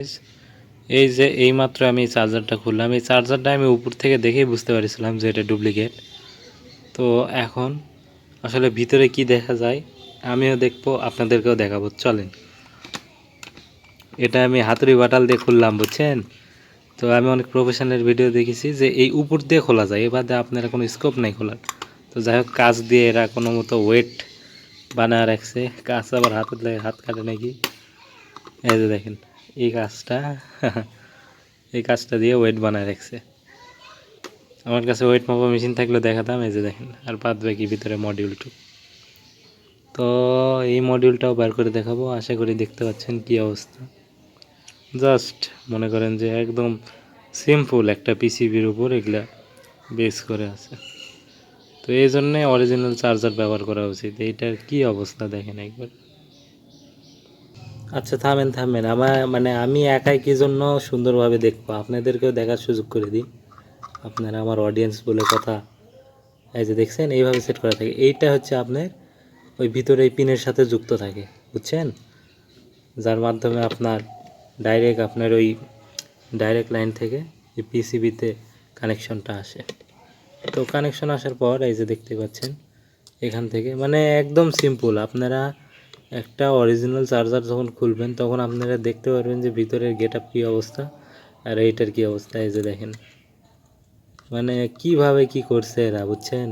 এই যে এইমাত্র আমি চার্জারটা খুললাম, এই চার্জারটা আমি উপর থেকে দেখেই বুঝতে পারছিলাম যে এটা ডুপ্লিকেট। তো এখন আসলে ভিতরে কি দেখা যায় আমিও দেখবো, আপনাদেরকেও দেখাবো, চলেন। এটা আমি হাতুড়ি বাটাল দিয়ে খুললাম, বুঝছেন। তো আমি অনেক প্রফেশনাল ভিডিও দেখেছি যে এই উপর দিয়ে খোলা যায়, এবার আপনারা কোনো স্কোপ নাই খোলার। তো যাই হোক, কাজ দিয়ে এরা কোনো মতো ওয়েট বানায় রাখছে। কাজ আবার হাতে লাগে, হাত কাটে নাকি। এই যে দেখেন এই কাজটা এই কাজটা দিয়ে ওয়েট বানায় রাখছে। আমার কাছে ওয়েট মাপা মেশিন থাকলে দেখাতাম। এই যে দেখেন, আর বাদ বাকি ভিতরে মডিউলটু। তো এই মডিউলটাও বার করে দেখাবো, আশা করি দেখতে পাচ্ছেন কি অবস্থা। জাস্ট মনে করেন যে একদম সিম্পল একটা পিসিবির উপর এগুলা বেস করে আছে। তো এই জন্যে অরিজিনাল চার্জার ব্যবহার করা উচিত। এইটার কি অবস্থা দেখেন একবার। আচ্ছা থামেন থামেন, আমি একাই কি জন্য সুন্দরভাবে দেখবো, আপনাদেরকেও দেখার সুযোগ করে দিই। আপনারা আমার অডিয়েন্স বলে কথা। এই যে দেখছেন এইভাবে সেট করা থাকে, এইটা হচ্ছে আপনার ওই ভিতরে এই পিনের সাথে যুক্ত থাকে, বুঝছেন। যার মাধ্যমে আপনার ওই ডাইরেক্ট লাইন থেকে এই পিসিবিতে কানেকশনটা আসে। তো কানেকশন আসার পর এই যে দেখতে পাচ্ছেন এখান থেকে একদম সিম্পল। আপনারা একটা অরিজিনাল চার্জার যখন খুলবেন তখন আপনারা দেখতে পারবেন যে ভিতরের গেটআপ কী অবস্থা আর এইটার কী অবস্থা। এই যে দেখেন কিভাবে কি করছে এরা, বুঝছেন।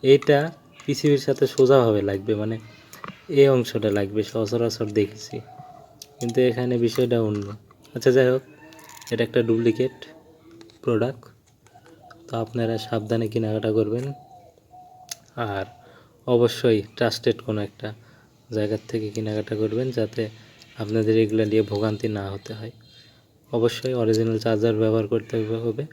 এইটা পিসিবির সাথে সোজাভাবে লাগবে, এই অংশটা লাগবে সচরাচর দেখেছি, কিন্তু এখানে বিষয়টা অন্য। আচ্ছা যাই হোক, এটা একটা ডুপ্লিকেট প্রোডাক্ট। তো আপনারা সাবধানে কেনাকাটা করবেন, আর অবশ্যই ট্রাস্টেড কোনো একটা জায়গার থেকে কেনাকাটা করবেন, যাতে আপনাদের এগুলো নিয়ে ভোগান্তি না হতে হয়। অবশ্যই অরিজিনাল চার্জার ব্যবহার করতে হবে।